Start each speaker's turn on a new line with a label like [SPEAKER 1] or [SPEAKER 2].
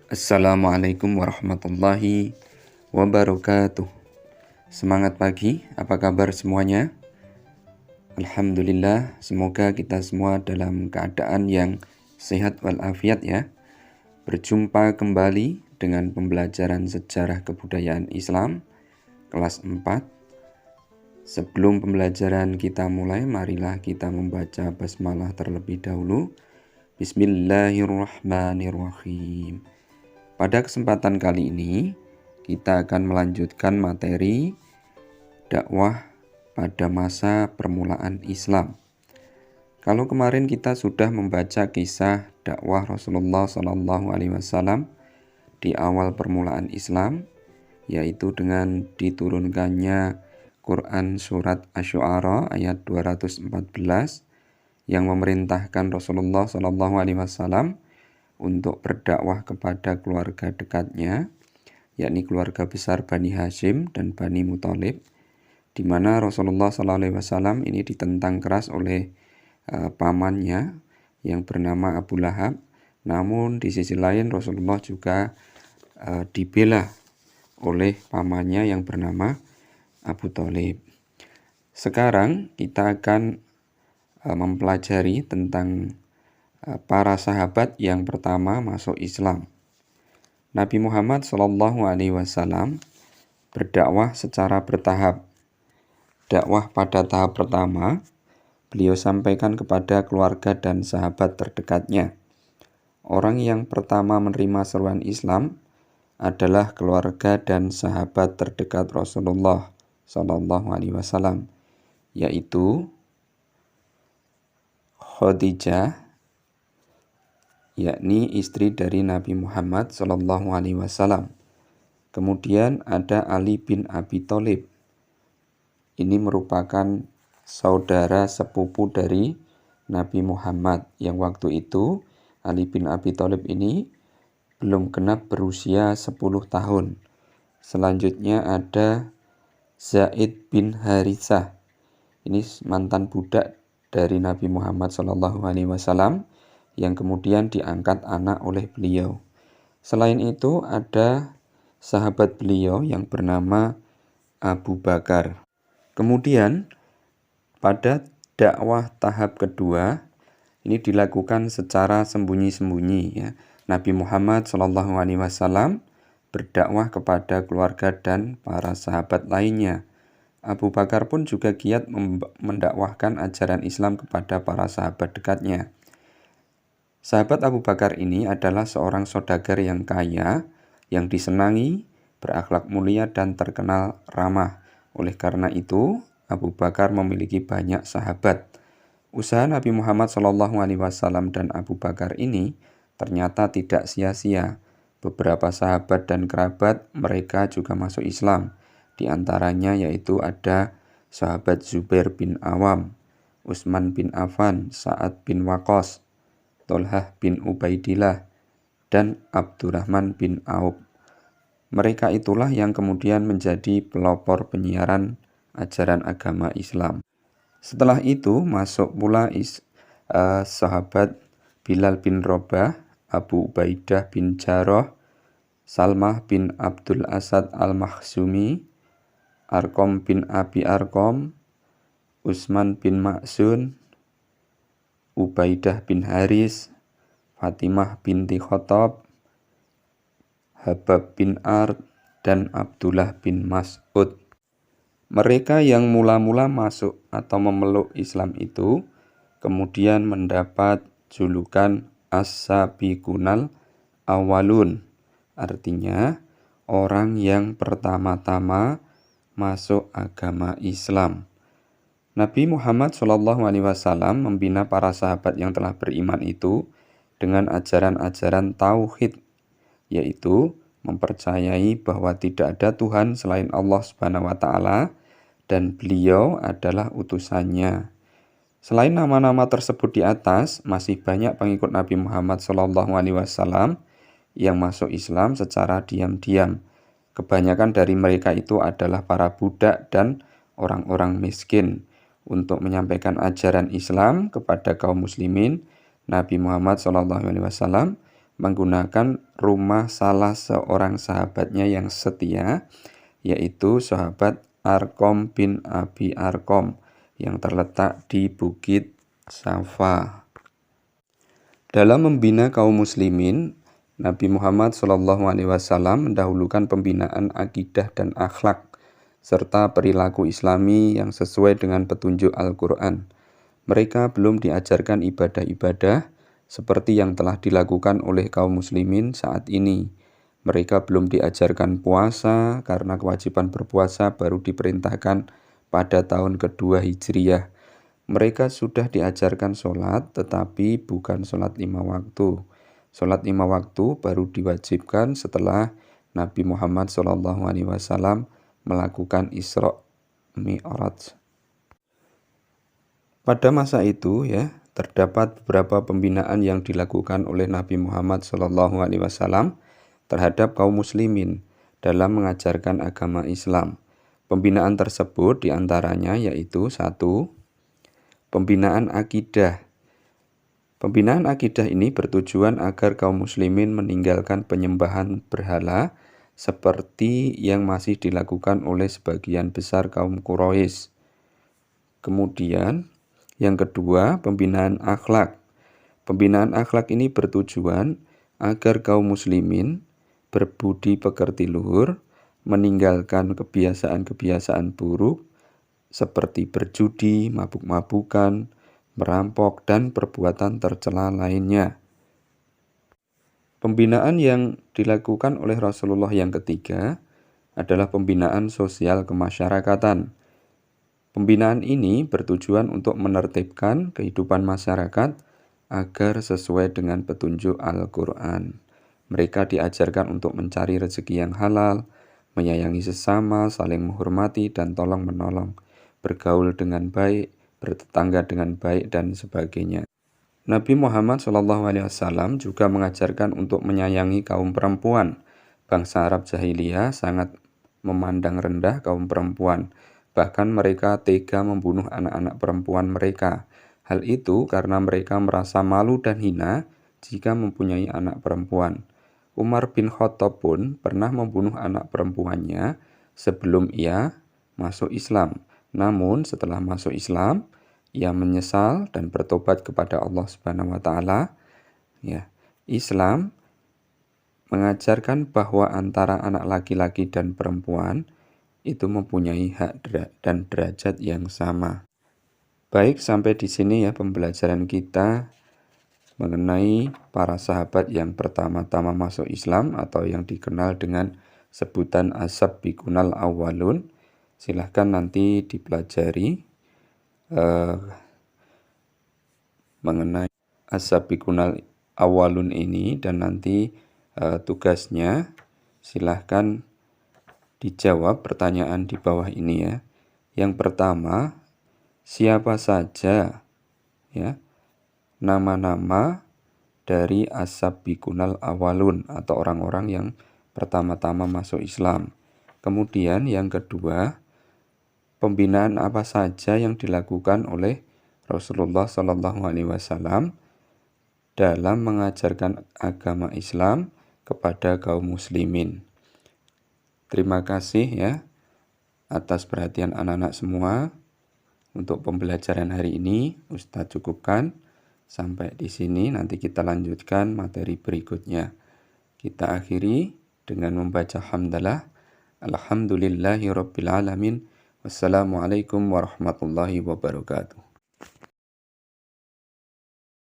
[SPEAKER 1] Assalamualaikum warahmatullahi wabarakatuh. Semangat pagi, apa kabar semuanya? Alhamdulillah, semoga kita semua dalam keadaan yang sehat walafiat ya. Berjumpa kembali dengan pembelajaran sejarah kebudayaan Islam kelas 4. Sebelum pembelajaran kita mulai, marilah kita membaca basmalah terlebih dahulu. Bismillahirrahmanirrahim. Pada kesempatan kali ini, kita akan melanjutkan materi dakwah pada masa permulaan Islam. Kalau kemarin kita sudah membaca kisah dakwah Rasulullah SAW di awal permulaan Islam, yaitu dengan diturunkannya Quran surat Asy-Syu'ara ayat 214 yang memerintahkan Rasulullah SAW untuk berdakwah kepada keluarga dekatnya, yakni keluarga besar Bani Hashim dan Bani Muthalib, di mana Rasulullah SAW ini ditentang keras oleh pamannya yang bernama Abu Lahab. Namun di sisi lain Rasulullah juga dibela oleh pamannya yang bernama Abu Thalib. Sekarang kita akan mempelajari tentang para sahabat yang pertama masuk Islam. Nabi Muhammad SAW berdakwah secara bertahap. Dakwah pada tahap pertama, beliau sampaikan kepada keluarga dan sahabat terdekatnya. Orang yang pertama menerima seruan Islam adalah keluarga dan sahabat terdekat Rasulullah SAW, yaitu Khadijah, yakni istri dari Nabi Muhammad SAW. Kemudian ada Ali bin Abi Thalib. Ini merupakan saudara sepupu dari Nabi Muhammad yang waktu itu Ali bin Abi Thalib ini belum genap berusia 10 tahun. Selanjutnya ada Zaid bin Haritsah. Ini mantan budak dari Nabi Muhammad SAW yang kemudian diangkat anak oleh beliau. Selain itu ada sahabat beliau yang bernama Abu Bakar. Kemudian pada dakwah tahap kedua ini dilakukan secara sembunyi-sembunyi ya. Nabi Muhammad SAW berdakwah kepada keluarga dan para sahabat lainnya. Abu Bakar pun juga giat mendakwahkan ajaran Islam kepada para sahabat dekatnya. Sahabat Abu Bakar ini adalah seorang saudagar yang kaya, yang disenangi, berakhlak mulia dan terkenal ramah. Oleh karena itu, Abu Bakar memiliki banyak sahabat. Usaha Nabi Muhammad SAW dan Abu Bakar ini ternyata tidak sia-sia. Beberapa sahabat dan kerabat mereka juga masuk Islam. Di antaranya yaitu ada sahabat Zubair bin Awam, Utsman bin Affan, Sa'ad bin Waqqas, Thalhah bin Ubaidillah, dan Abdurrahman bin Auf. Mereka itulah yang kemudian menjadi pelopor penyiaran ajaran agama Islam. Setelah itu masuk pula sahabat Bilal bin Rabah, Abu Ubaidah bin Jarrah, Salmah bin Abdul Asad al-Makhzumi, Arqam bin Abi Arqam, Utsman bin Ma'sun, Ubaidah bin Haris, Fatimah binti Khattab, Habab bin Ard, dan Abdullah bin Mas'ud. Mereka yang mula-mula masuk atau memeluk Islam itu kemudian mendapat julukan As-Sabiqunal Awwalun, artinya orang yang pertama-tama masuk agama Islam. Nabi Muhammad SAW membina para sahabat yang telah beriman itu dengan ajaran-ajaran tauhid, yaitu mempercayai bahwa tidak ada Tuhan selain Allah Subhanahu wa taala dan beliau adalah utusannya. Selain nama-nama tersebut di atas, masih banyak pengikut Nabi Muhammad SAW yang masuk Islam secara diam-diam. Kebanyakan dari mereka itu adalah para budak dan orang-orang miskin. Untuk menyampaikan ajaran Islam kepada kaum muslimin, Nabi Muhammad SAW menggunakan rumah salah seorang sahabatnya yang setia, yaitu sahabat Arqam bin Abi Arqam yang terletak di Bukit Safa. Dalam membina kaum muslimin, Nabi Muhammad SAW mendahulukan pembinaan akidah dan akhlak, serta perilaku islami yang sesuai dengan petunjuk Al-Quran. Mereka belum diajarkan ibadah-ibadah seperti yang telah dilakukan oleh kaum muslimin saat ini. Mereka belum diajarkan puasa karena kewajiban berpuasa baru diperintahkan pada tahun kedua Hijriyah. Mereka sudah diajarkan sholat, tetapi bukan sholat 5 waktu. Sholat 5 waktu baru diwajibkan setelah Nabi Muhammad SAW melakukan Isra Mi'raj. Pada masa itu terdapat beberapa pembinaan yang dilakukan oleh Nabi Muhammad SAW terhadap kaum muslimin dalam mengajarkan agama Islam. Pembinaan tersebut diantaranya yaitu 1. Pembinaan akidah. Pembinaan akidah ini bertujuan agar kaum muslimin meninggalkan penyembahan berhala seperti yang masih dilakukan oleh sebagian besar kaum Quraisy. Kemudian, yang kedua, pembinaan akhlak. Pembinaan akhlak ini bertujuan agar kaum muslimin berbudi pekerti luhur, meninggalkan kebiasaan-kebiasaan buruk seperti berjudi, mabuk-mabukan, merampok, dan perbuatan tercela lainnya. Pembinaan yang dilakukan oleh Rasulullah yang ketiga adalah pembinaan sosial kemasyarakatan. Pembinaan ini bertujuan untuk menertibkan kehidupan masyarakat agar sesuai dengan petunjuk Al-Quran. Mereka diajarkan untuk mencari rezeki yang halal, menyayangi sesama, saling menghormati dan tolong-menolong, bergaul dengan baik, bertetangga dengan baik, dan sebagainya. Nabi Muhammad SAW juga mengajarkan untuk menyayangi kaum perempuan. Bangsa Arab Jahiliyah sangat memandang rendah kaum perempuan. Bahkan mereka tega membunuh anak-anak perempuan mereka. Hal itu karena mereka merasa malu dan hina jika mempunyai anak perempuan. Umar bin Khattab pun pernah membunuh anak perempuannya sebelum ia masuk Islam. Namun setelah masuk Islam, ia menyesal dan bertobat kepada Allah Subhanahu wa taala. Islam mengajarkan bahwa antara anak laki-laki dan perempuan itu mempunyai hak dan derajat yang sama. Baik, sampai di sini pembelajaran kita mengenai para sahabat yang pertama-tama masuk Islam atau yang dikenal dengan sebutan as-sabiqunal awwalun. Silahkan nanti dipelajari mengenai as-sabiqunal awwalun ini, dan nanti tugasnya silahkan dijawab pertanyaan di bawah ini ya. Yang pertama, siapa saja nama-nama dari as-sabiqunal awwalun atau orang-orang yang pertama-tama masuk Islam. Kemudian yang kedua, pembinaan apa saja yang dilakukan oleh Rasulullah SAW dalam mengajarkan agama Islam kepada kaum muslimin. Terima kasih atas perhatian anak-anak semua. Untuk pembelajaran hari ini Ustadz cukupkan sampai di sini. Nanti kita lanjutkan materi berikutnya. Kita akhiri dengan membaca hamdalah. Alhamdulillahirabbil alamin. Wassalamualaikum warahmatullahi wabarakatuh.